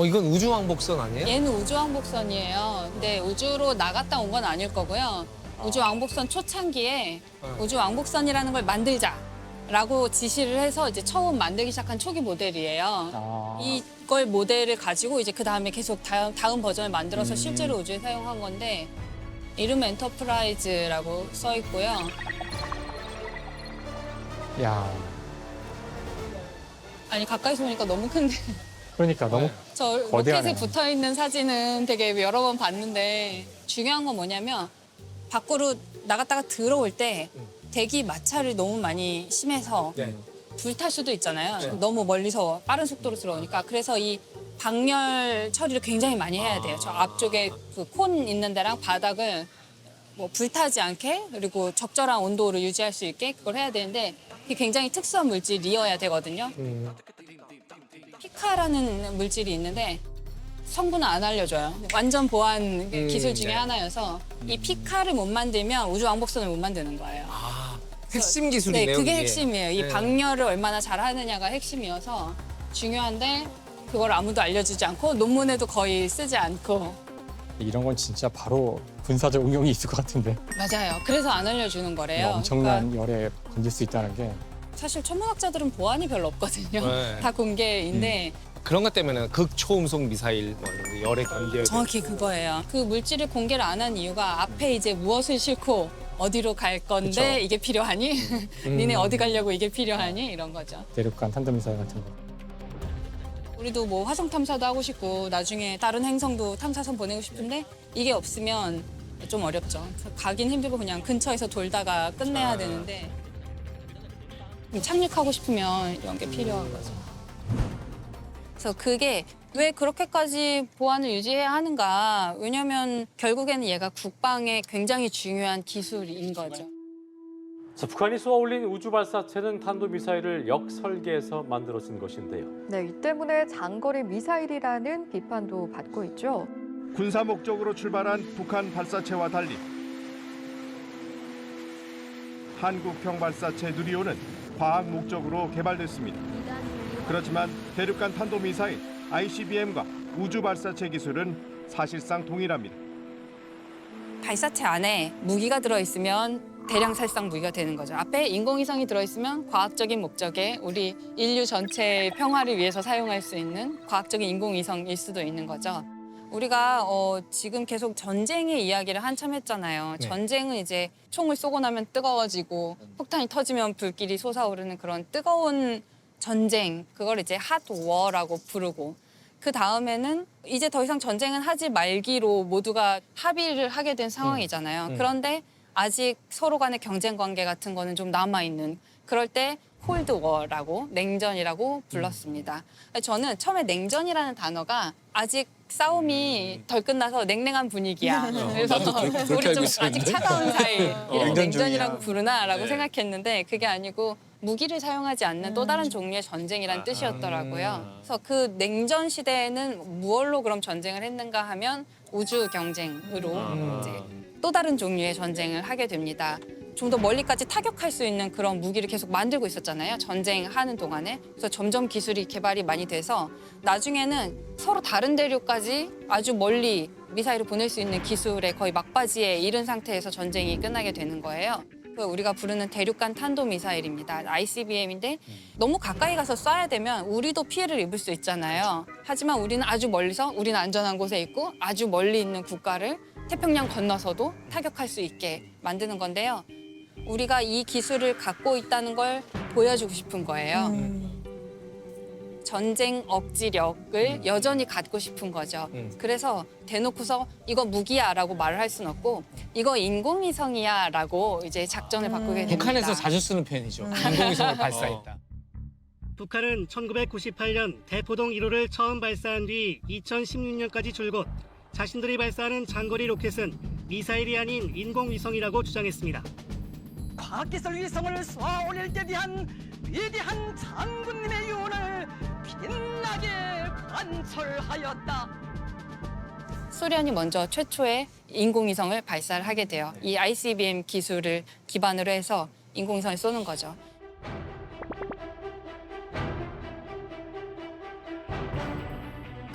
이건 우주왕복선 아니에요? 얘는 우주왕복선이에요. 근데 우주로 나갔다 온 건 아닐 거고요. 우주왕복선 초창기에 우주왕복선이라는 걸 만들자라고 지시를 해서 이제 처음 만들기 시작한 초기 모델이에요. 이걸 모델을 가지고 이제 그 다음에 계속 다음 버전을 만들어서 실제로 우주에 사용한 건데 이름 엔터프라이즈라고 써 있고요. 야, 아니 가까이서 보니까 너무 큰데 그러니까 너무 저 거대하네. 로켓에 붙어 있는 사진은 되게 여러 번 봤는데 중요한 건 뭐냐면 밖으로 나갔다가 들어올 때 대기 마찰이 너무 많이 심해서 네. 불탈 수도 있잖아요. 너무 멀리서 빠른 속도로 들어오니까. 그래서 이 방열 처리를 굉장히 많이 해야 돼요. 저 앞쪽에 그 콘 있는 데랑 바닥을 뭐 불타지 않게 그리고 적절한 온도를 유지할 수 있게 그걸 해야 되는데 그게 굉장히 특수한 물질이어야 되거든요. 피카라는 물질이 있는데 성분은 안 알려줘요. 완전 보안 기술 중에 네. 하나여서 이 피카를 못 만들면 우주왕복선을 못 만드는 거예요. 핵심 네, 기술이네요. 그게 이게. 핵심이에요. 이 네. 방열을 얼마나 잘하느냐가 핵심이어서 중요한데 그걸 아무도 알려주지 않고 논문에도 거의 쓰지 않고 이런 건 진짜 바로 군사적 응용이 있을 것 같은데. 맞아요. 그래서 안 알려주는 거래요. 엄청난 그러니까 열에 건질 수 있다는 게. 사실 천문학자들은 보안이 별로 없거든요. 네. 다 공개인데 그런 것 때문에 극초음속 미사일 뭐 이런 거 열에 견뎌야 정확히 그거예요. 그 물질을 공개를 안 한 이유가 앞에 이제 무엇을 싣고 어디로 갈 건데 그쵸. 이게 필요하니? 니네 어디 가려고 이게 필요하니? 이런 거죠. 대륙간 탄도미사일 같은 거. 우리도 뭐 화성 탐사도 하고 싶고 나중에 다른 행성도 탐사선 보내고 싶은데 이게 없으면 좀 어렵죠. 가긴 힘들고 그냥 근처에서 돌다가 끝내야 되는데 착륙하고 싶으면 이런 게 필요한 거죠. 그래서 그게 왜 그렇게까지 보안을 유지해야 하는가? 왜냐면 결국에는 얘가 국방에 굉장히 중요한 기술인 거죠. 자, 북한이 쏘아올린 우주 발사체는 탄도미사일을 역설계해서 만들어진 것인데요. 네, 이 때문에 장거리 미사일이라는 비판도 받고 있죠. 군사 목적으로 출발한 북한 발사체와 달리 한국형 발사체 누리호는 과학 목적으로 개발됐습니다. 그렇지만 대륙간 탄도미사일 ICBM과 우주 발사체 기술은 사실상 동일합니다. 발사체 안에 무기가 들어있으면 대량 살상 무기가 되는 거죠. 앞에 인공위성이 들어있으면 과학적인 목적에 우리 인류 전체의 평화를 위해서 사용할 수 있는 과학적인 인공위성일 수도 있는 거죠. 우리가 지금 계속 전쟁의 이야기를 한참 했잖아요. 네. 전쟁은 이제 총을 쏘고 나면 뜨거워지고 폭탄이 터지면 불길이 솟아오르는 그런 뜨거운 전쟁, 그걸 이제 핫워라고 부르고 그 다음에는 이제 더 이상 전쟁은 하지 말기로 모두가 합의를 하게 된 상황이잖아요. 그런데 아직 서로 간의 경쟁 관계 같은 거는 좀 남아있는 그럴 때 콜드워라고 냉전이라고 불렀습니다. 저는 처음에 냉전이라는 단어가 아직 싸움이 덜 끝나서 냉랭한 분위기야. 그래서 우리 좀 아직 차가운 사이 이런 냉전이라고 부르나라고 생각했는데 그게 아니고 무기를 사용하지 않는 또 다른 종류의 전쟁이란 뜻이었더라고요. 그래서 그 냉전 시대에는 무얼로 그럼 전쟁을 했는가 하면 우주 경쟁으로 이제 또 다른 종류의 전쟁을 하게 됩니다. 좀 더 멀리까지 타격할 수 있는 그런 무기를 계속 만들고 있었잖아요. 전쟁하는 동안에. 그래서 점점 기술이 개발이 많이 돼서 나중에는 서로 다른 대륙까지 아주 멀리 미사일을 보낼 수 있는 기술의 거의 막바지에 이른 상태에서 전쟁이 끝나게 되는 거예요. 우리가 부르는 대륙간 탄도미사일입니다. ICBM인데 너무 가까이 가서 쏴야 되면 우리도 피해를 입을 수 있잖아요. 하지만 우리는 아주 멀리서 우리는 안전한 곳에 있고 아주 멀리 있는 국가를 태평양 건너서도 타격할 수 있게 만드는 건데요. 우리가 이 기술을 갖고 있다는 걸 보여주고 싶은 거예요. 전쟁 억지력을 여전히 갖고 싶은 거죠. 그래서 대놓고서 이거 무기야라고 말을 할 수는 없고 이거 인공위성이야라고 이제 작전을 바꾸게 됩니다. 북한에서 자주 쓰는 표현이죠. 인공위성을 발사했다. 북한은 1998년 대포동 1호를 처음 발사한 뒤 2016년까지 줄곧 자신들이 발사하는 장거리 로켓은 미사일이 아닌 인공위성이라고 주장했습니다. 과학기술 위성을 쏘아 올릴 때 대한 위대한 장군님의 유언을 빛나게 관철하였다. 소련이 먼저 최초의 인공위성을 발사를 하게 돼요. 이 ICBM 기술을 기반으로 해서 인공위성을 쏘는 거죠.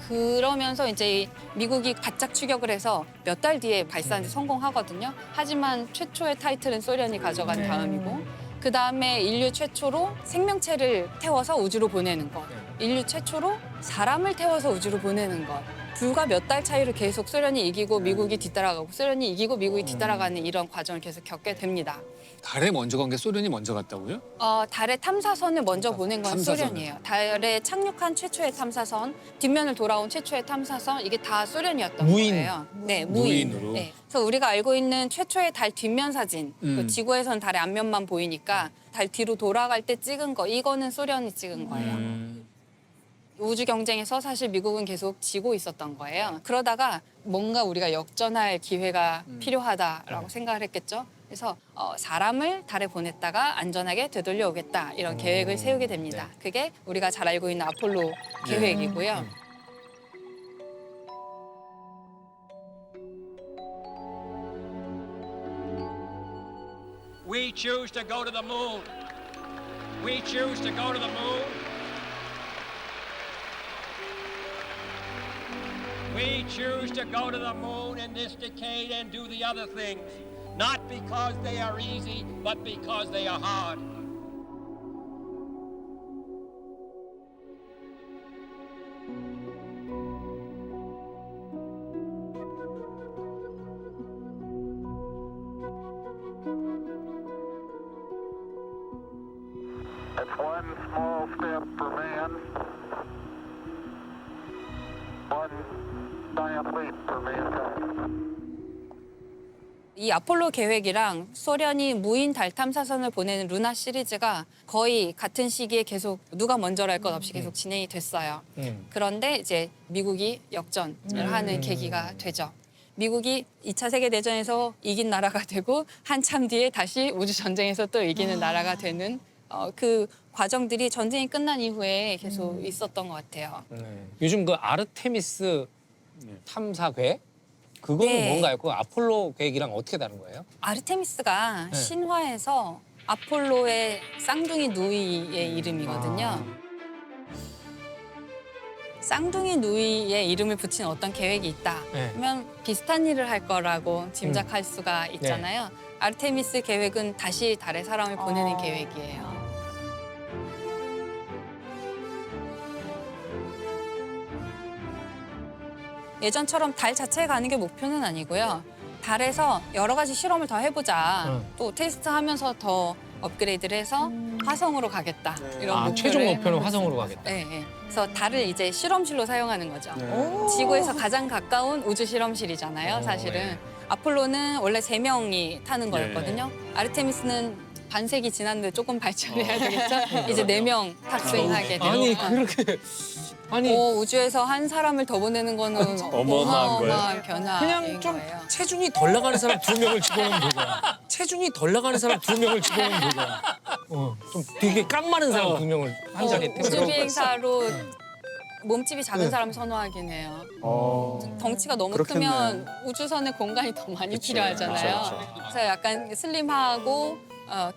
그러면서 이제 미국이 바짝 추격을 해서 몇 달 뒤에 발사하는데 성공하거든요. 하지만 최초의 타이틀은 소련이 가져간 다음이고 그 다음에 인류 최초로 생명체를 태워서 우주로 보내는 것, 인류 최초로 사람을 태워서 우주로 보내는 것. 불과 몇 달 차이로 계속 소련이 이기고 미국이 뒤따라가고 소련이 이기고 미국이 뒤따라가는 이런 과정을 계속 겪게 됩니다. 달에 먼저 간 게 소련이 먼저 갔다고요? 달에 탐사선을 먼저 보낸 건 탐사선을. 소련이에요. 달에 착륙한 최초의 탐사선, 뒷면을 돌아온 최초의 탐사선, 이게 다 소련이었던 무인. 거예요. 네, 무인. 무인으로. 네. 그래서 우리가 알고 있는 최초의 달 뒷면 사진, 그 지구에선 달의 앞면만 보이니까 달 뒤로 돌아갈 때 찍은 거, 이거는 소련이 찍은 거예요. 우주 경쟁에서 사실 미국은 계속 지고 있었던 거예요. 그러다가 뭔가 우리가 역전할 기회가 필요하다라고 생각을 했겠죠. 그래서 사람을 달에 보냈다가 안전하게 되돌려 오겠다 이런 계획을 세우게 됩니다. 그게 우리가 잘 알고 있는 아폴로 계획이고요. We choose to go to the moon. We choose to go to the moon. We choose to go to the moon in this decade and do the other things, not because they are easy, but because they are hard. It's one small step for man, one giant leap for mankind. 이 아폴로 계획이랑 소련이 무인 달 탐사선을 보내는 루나 시리즈가 거의 같은 시기에 계속 누가 먼저랄 것 없이 계속 진행이 됐어요. 그런데 이제 미국이 역전을 하는 계기가 되죠. 미국이 2차 세계대전에서 이긴 나라가 되고 한참 뒤에 다시 우주전쟁에서 또 이기는 나라가 되는 그 과정들이 전쟁이 끝난 이후에 계속 있었던 것 같아요. 요즘 그 아르테미스 탐사궤 그거는 네. 뭔가요? 그 아폴로 계획이랑 어떻게 다른 거예요? 아르테미스가 네. 신화에서 아폴로의 쌍둥이 누이의 이름이거든요. 쌍둥이 누이의 이름을 붙인 어떤 계획이 있다. 네. 그러면 비슷한 일을 할 거라고 짐작할 수가 있잖아요. 아르테미스 계획은 다시 달에 사람을 보내는 계획이에요. 예전처럼 달 자체에 가는 게 목표는 아니고요. 달에서 여러 가지 실험을 더 해보자. 또 테스트하면서 더 업그레이드를 해서 화성으로 가겠다. 이런 목표를. 최종 목표는 화성으로 가겠다. 네, 네. 그래서 달을 이제 실험실로 사용하는 거죠. 지구에서 가장 가까운 우주 실험실이잖아요, 사실은. 아폴로는 원래 3명이 타는 거였거든요. 아르테미스는 반세기 지났는데 조금 발전해야 되겠죠? 이제 4명 탑승하게 되고. 아니 그렇게 아니 우주에서 한 사람을 더 보내는 거는 어마어마한 변화인 그냥 좀 거예요. 체중이 덜 나가는 사람 2명을 집어넣으면 되잖아. 체중이 덜 나가는 사람 2명을 집어넣으면 되잖아. 좀 되게 깡마른 사람 2명을 한 자리에 우주 비행사로 몸집이 작은 사람 선호하긴 해요. 덩치가 너무 그렇겠네요. 크면 우주선에 공간이 더 많이 필요하잖아요. 그래서 약간 슬림하고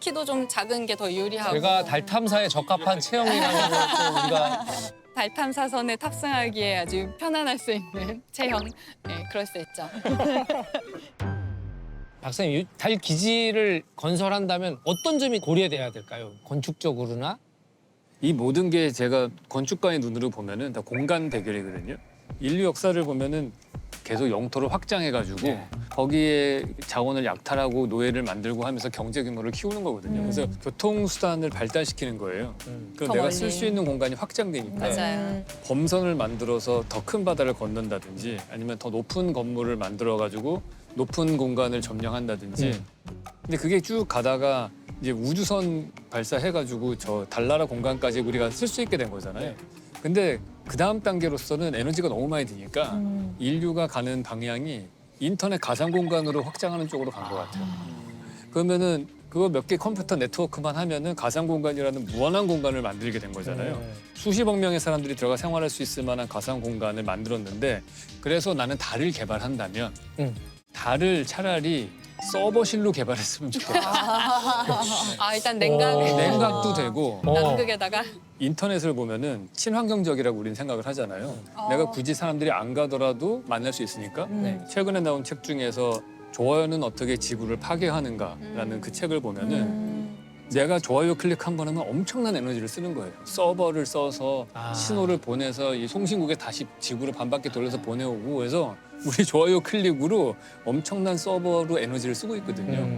키도 좀 작은 게 더 유리하고. 제가 달 탐사에 적합한 체형이라는 또 우리가 달 탐사선에 탑승하기에 아주 편안할 수 있는 체형. 네, 그럴 수 있죠. 박사님 달 기지를 건설한다면 어떤 점이 고려돼야 될까요? 건축적으로나? 이 모든 게 제가 건축가의 눈으로 보면은 다 공간 대결이거든요. 인류 역사를 보면은 계속 영토를 확장해가지고 거기에 자원을 약탈하고 노예를 만들고 하면서 경제 규모를 키우는 거거든요. 그래서 교통수단을 발달시키는 거예요. 그럼 더 내가 멀리. 쓸 수 있는 공간이 확장되니까 맞아요. 범선을 만들어서 더 큰 바다를 건넌다든지 아니면 더 높은 건물을 만들어가지고 높은 공간을 점령한다든지 근데 그게 쭉 가다가 이제 우주선 발사해가지고 저 달나라 공간까지 우리가 쓸 수 있게 된 거잖아요. 근데 그 다음 단계로서는 에너지가 너무 많이 드니까 인류가 가는 방향이 인터넷 가상 공간으로 확장하는 쪽으로 간 것 같아요. 그러면은 그거 몇 개 컴퓨터 네트워크만 하면은 가상 공간이라는 무한한 공간을 만들게 된 거잖아요. 수십억 명의 사람들이 들어가 생활할 수 있을 만한 가상 공간을 만들었는데 그래서 나는 달을 개발한다면 달을 차라리 서버실로 개발했으면 좋겠다. 아 일단 냉각. 냉각도 되고 남극에다가. 인터넷을 보면은 친환경적이라고 우리는 생각을 하잖아요. 내가 굳이 사람들이 안 가더라도 만날 수 있으니까. 최근에 나온 책 중에서 좋아요는 어떻게 지구를 파괴하는가라는 그 책을 보면은 내가 좋아요 클릭 한 번 하면 엄청난 에너지를 쓰는 거예요. 서버를 써서 신호를 보내서 이 송신국에 다시 지구를 반바퀴 돌려서 보내오고 그래서 우리 좋아요 클릭으로 엄청난 서버로 에너지를 쓰고 있거든요.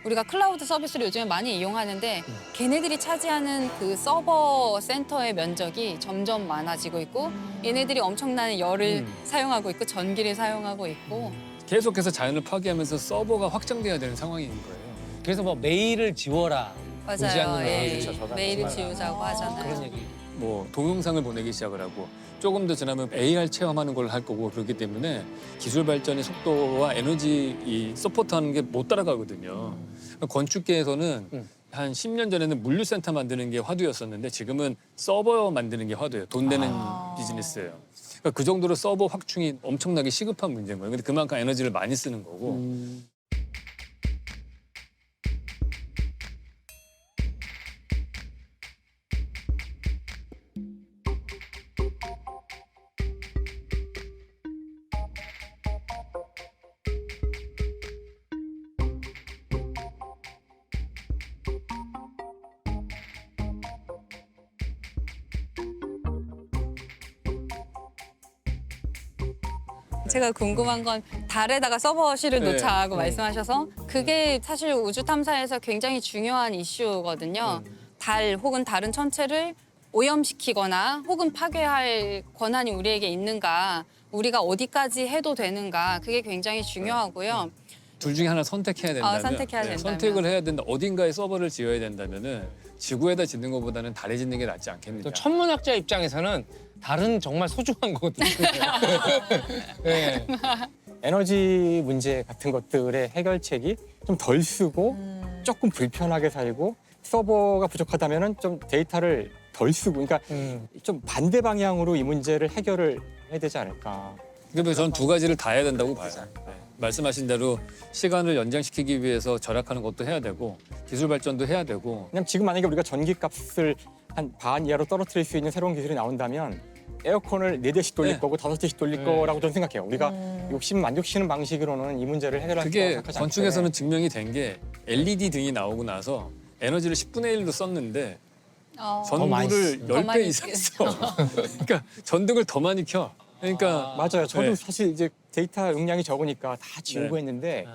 우리가 클라우드 서비스를 요즘에 많이 이용하는데 걔네들이 차지하는 그 서버 센터의 면적이 점점 많아지고 있고 얘네들이 엄청난 열을 사용하고 있고 전기를 사용하고 있고 계속해서 자연을 파괴하면서 서버가 확장돼야 되는 상황인 거예요. 그래서 뭐 메일을 지워라. 오지 않는 맞아요. 메일을 예. 저장하지 메일을 마라. 지우자고 하잖아요. 그런 얘기. 뭐 동영상을 보내기 시작을 하고 조금 더 지나면 AR 체험하는 걸 할 거고 그렇기 때문에 기술 발전의 속도와 에너지 이 서포트하는 게 못 따라가거든요. 건축계에서는 한 10년 전에는 물류센터 만드는 게 화두였었는데 지금은 서버 만드는 게 화두예요. 돈 되는 비즈니스예요. 그러니까 그 정도로 서버 확충이 엄청나게 시급한 문제인 거예요. 근데 그만큼 에너지를 많이 쓰는 거고. 제가 궁금한 건 달에다가 서버실을 네. 놓자고 말씀하셔서 그게 사실 우주 탐사에서 굉장히 중요한 이슈거든요. 달 혹은 다른 천체를 오염시키거나 혹은 파괴할 권한이 우리에게 있는가, 우리가 어디까지 해도 되는가, 그게 굉장히 중요하고요. 둘 중에 하나 선택해야 된다면, 선택해야 된다면. 선택을 해야 된다. 어딘가에 서버를 지어야 된다면은 지구에다 짓는 것보다는 달에 짓는 게 낫지 않겠느냐. 또 천문학자 입장에서는 달은 정말 소중한 거거든요. 네. 에너지 문제 같은 것들의 해결책이 좀 덜 쓰고 조금 불편하게 살고 서버가 부족하다면 좀 데이터를 덜 쓰고 그러니까 좀 반대 방향으로 이 문제를 해결을 해야 되지 않을까. 그래서 저는 두 가지를 다 해야 된다고 봐요. 네. 말씀하신 대로 시간을 연장시키기 위해서 절약하는 것도 해야 되고 기술 발전도 해야 되고. 그냥 지금 만약에 우리가 전기값을 한 반 이하로 떨어뜨릴 수 있는 새로운 기술이 나온다면 에어컨을 4대씩 돌릴 네. 거고 5대씩 돌릴 거라고 저는 생각해요. 우리가 욕심 만족시키는 방식으로는 이 문제를 해결할 수 그게 생각하지 건축에서는 않기 증명이 된 게 LED 등이 나오고 나서 에너지를 10분의 1로 썼는데 더 많이 전구를 더 10배 많이 이상 써. 그러니까 전등을 더 많이 켜. 그러니까 맞아요. 저도 네. 사실 이제 데이터 용량이 적으니까 다 지우고 네. 했는데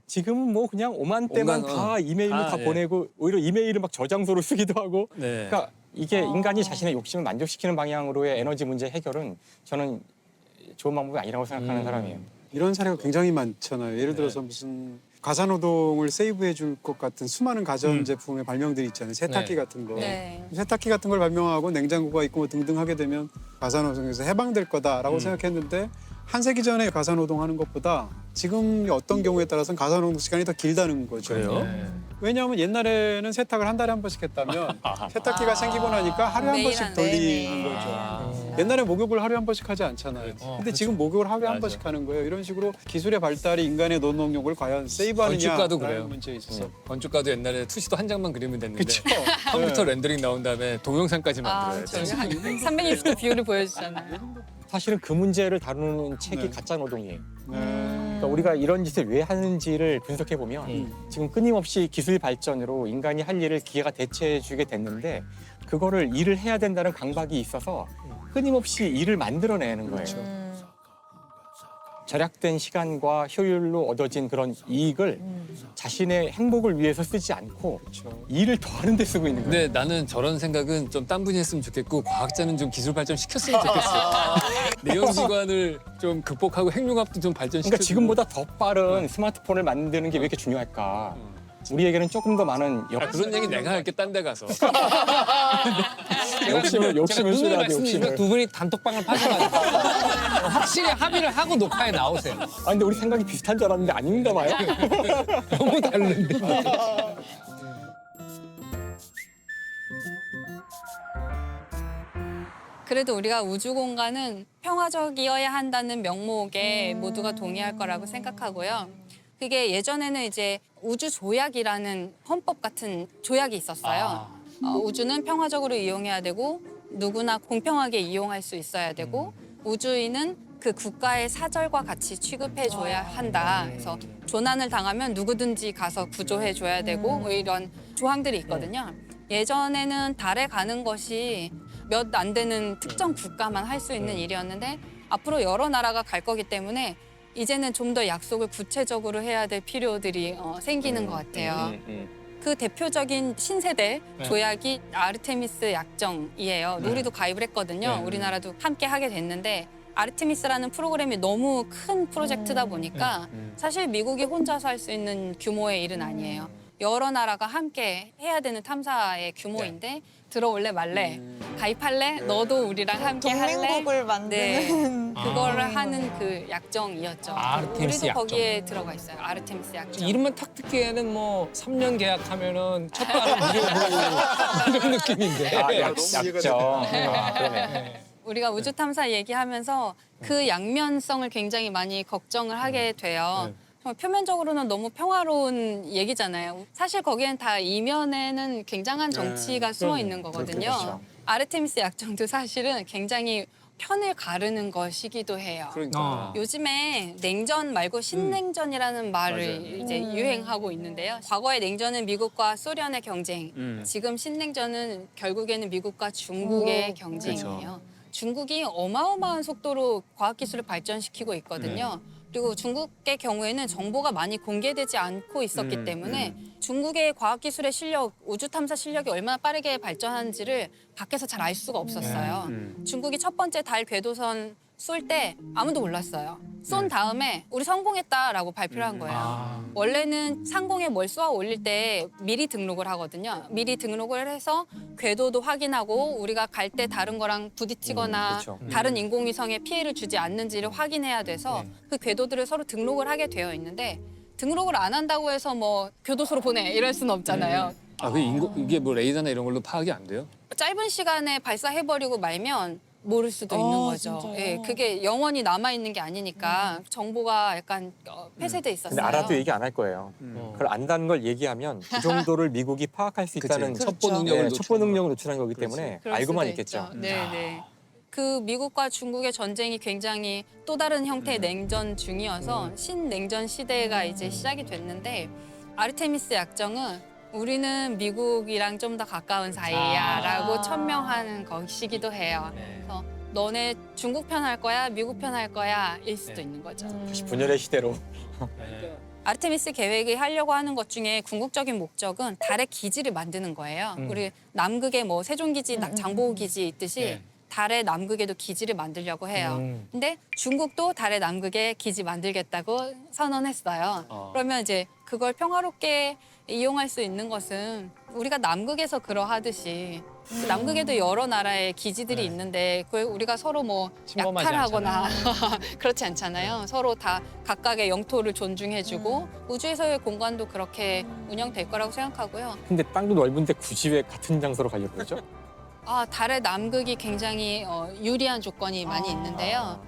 지금은 뭐 그냥 5만 대만 온갖, 다 이메일로 다, 다 예. 보내고 오히려 이메일을 막 저장소로 쓰기도 하고 네. 그러니까 이게 인간이 자신의 욕심을 만족시키는 방향으로의 에너지 문제 해결은 저는 좋은 방법이 아니라고 생각하는 사람이에요. 이런 사례가 굉장히 많잖아요. 예를 들어서 무슨 가사노동을 세이브해 줄 것 같은 수많은 가전제품의 발명들이 있잖아요. 세탁기 네. 같은 거. 네. 세탁기 같은 걸 발명하고 냉장고가 있고 뭐 등등 하게 되면 가사노동에서 해방될 거다라고 생각했는데 한 세기 전에 가사노동하는 것보다 지금 어떤 경우에 따라서는 가사노동 시간이 더 길다는 거죠. 그래요? 왜냐하면 옛날에는 세탁을 한 달에 한 번씩 했다면 세탁기가 생기고 나니까 하루에 한 매일 번씩 한- 돌리는 네네. 거죠. 옛날에 목욕을 하루에 한 번씩 하지 않잖아요. 근데 지금 목욕을 하루에 한 번씩 하는 거예요. 이런 식으로 기술의 발달이 인간의 노동력을 과연 건축가도 세이브하느냐라는 그래요. 문제에 있어서 건축가도 옛날에 투시도 한 장만 그리면 됐는데 그쵸? 컴퓨터 렌더링 나온 다음에 동영상까지 만들어야 돼. 360도 뷰를 보여주잖아요. 사실은 그 문제를 다루는 책이 네. 가짜 노동이에요. 그러니까 우리가 이런 짓을 왜 하는지를 분석해 보면 지금 끊임없이 기술 발전으로 인간이 할 일을 기계가 대체해 주게 됐는데 그거를 일을 해야 된다는 강박이 있어서 끊임없이 일을 만들어내는 거예요. 절약된 시간과 효율로 얻어진 그런 이익을 자신의 행복을 위해서 쓰지 않고 일을 더 하는 데 쓰고 있는 거예요. 근데 나는 저런 생각은 좀 딴 분이 했으면 좋겠고 과학자는 좀 기술 발전 시켰으면 좋겠어요. 내연기관을 좀 극복하고 핵융합도 좀 발전시켜. 그러니까 지금보다 더 빠른 스마트폰을 만드는 게 왜 이렇게 중요할까? 우리에게는 조금 더 많은 그런 얘기 내가 할게 딴 데 가서. 욕심을 누누이 실어야 돼, 말씀드리면 욕심을. 두 분이 단톡방을 파셔가지고 확실히 합의를 하고 녹화에 나오세요. 아 근데 우리 생각이 비슷한 줄 알았는데 아닌가 봐요. 너무 다른데. 그래도 우리가 우주 공간은 평화적이어야 한다는 명목에 모두가 동의할 거라고 생각하고요. 그게 예전에는 이제 우주 조약이라는 헌법 같은 조약이 있었어요. 우주는 평화적으로 이용해야 되고 누구나 공평하게 이용할 수 있어야 되고 우주인은 그 국가의 사절과 같이 취급해줘야 한다. 그래서 조난을 당하면 누구든지 가서 구조해줘야 되고 뭐 이런 조항들이 있거든요. 예전에는 달에 가는 것이 몇 안 되는 특정 국가만 할 수 있는 일이었는데 앞으로 여러 나라가 갈 거기 때문에 이제는 좀 더 약속을 구체적으로 해야 될 필요들이 생기는 것 같아요. 그 대표적인 신세대 조약이 아르테미스 약정이에요. 우리도 가입을 했거든요. 우리나라도 함께 하게 됐는데 아르테미스라는 프로그램이 너무 큰 프로젝트다 보니까 사실 미국이 혼자서 할 수 있는 규모의 일은 아니에요. 여러 나라가 함께 해야 되는 탐사의 규모인데 들어올래 말래, 가입할래? 너도 우리랑 함께 할래? 동맹국을 만드는 그거를 하는 그 약정이었죠. 아르테미스 우리도 약정. 거기에 들어가 있어요. 아르테미스 약정. 이름만 탁 듣기에는 뭐 3년 계약하면은 첫 달은 무료고 이런 느낌인데. 약정. 그러네. 우리가 우주 탐사 얘기하면서 그 양면성을 굉장히 많이 걱정을 하게 돼요. 정말 표면적으로는 너무 평화로운 얘기잖아요. 사실 거기엔 다 이면에는 굉장한 정치가 숨어 있는 거거든요. 그렇죠. 아르테미스 약정도 사실은 굉장히 편을 가르는 것이기도 해요. 그러니까. 요즘에 냉전 말고 신냉전이라는 말을 이제 유행하고 있는데요. 과거의 냉전은 미국과 소련의 경쟁, 지금 신냉전은 결국에는 미국과 중국의 경쟁이에요. 중국이 어마어마한 속도로 과학기술을 발전시키고 있거든요. 그리고 중국의 경우에는 정보가 많이 공개되지 않고 있었기 때문에 중국의 과학기술의 실력, 우주 탐사 실력이 얼마나 빠르게 발전하는지를 밖에서 잘 알 수가 없었어요. 중국이 첫 번째 달 궤도선 쏠 때 아무도 몰랐어요. 쏜 다음에 우리 성공했다라고 발표를 한 거예요. 원래는 상공에 뭘 쏘아 올릴 때 미리 등록을 하거든요. 미리 등록을 해서 궤도도 확인하고 우리가 갈 때 다른 거랑 부딪히거나 그렇죠. 다른 인공위성에 피해를 주지 않는지를 확인해야 돼서 그 궤도들을 서로 등록을 하게 되어 있는데 등록을 안 한다고 해서 뭐 교도소로 보내 이럴 수는 없잖아요. 이게 뭐 레이더나 이런 걸로 파악이 안 돼요? 짧은 시간에 발사해버리고 말면 모를 수도 있는 거죠. 진짜요? 예, 그게 영원히 남아있는 게 아니니까 정보가 약간 폐쇄돼 있었어요. 근데 알아도 얘기 안 할 거예요. 그걸 안다는 걸 얘기하면 그 정도를 미국이 파악할 수 있다는 첩보 능력을 첩보 능력을 노출한 거기 때문에 그럴 알고만 수도 있겠죠. 있죠. 네, 네. 그 미국과 중국의 전쟁이 굉장히 또 다른 형태의 냉전 중이어서 신냉전 시대가 이제 시작이 됐는데 아르테미스 약정은 우리는 미국이랑 좀 더 가까운 사이야라고 천명하는 것이기도 해요. 그래서 너네 중국 편 할 거야, 미국 편 할 거야일 수도 있는 거죠. 다시 분열의 시대로. 아르테미스 계획이 하려고 하는 것 중에 궁극적인 목적은 달에 기지를 만드는 거예요. 우리 남극에 뭐 세종기지, 장보고기지 있듯이 달의 남극에도 기지를 만들려고 해요. 근데 중국도 달의 남극에 기지 만들겠다고 선언했어요. 그러면 이제 그걸 평화롭게 이용할 수 있는 것은 우리가 남극에서 그러하듯이 남극에도 여러 나라의 기지들이 있는데 그걸 우리가 서로 뭐 침범하지 약탈하거나 그렇지 않잖아요. 서로 다 각각의 영토를 존중해주고 우주에서의 공간도 그렇게 운영될 거라고 생각하고요. 근데 땅도 넓은데 굳이 왜 같은 장소로 가려고 그러죠? 달의 남극이 굉장히 유리한 조건이 많이 있는데요.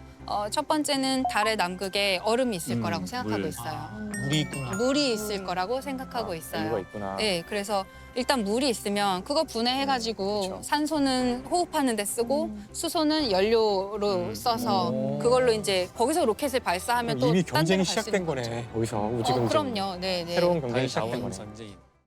첫 번째는 달의 남극에 얼음이 있을 거라고 생각하고 있어요. 물이 있구나. 물이 있을 거라고 생각하고 이유가 있어요. 있구나. 네, 그래서 일단 물이 있으면 그거 분해해가지고 그렇죠. 산소는 호흡하는 데 쓰고 수소는 연료로 써서 그걸로 이제 거기서 로켓을 발사하면 또 이미 딴 데로 경쟁이 갈수 시작된 있는 거죠. 거네. 여기서 우주 경쟁. 그럼요. 네, 네. 새로운 경쟁이 시작된 자원 거네. 전쟁이.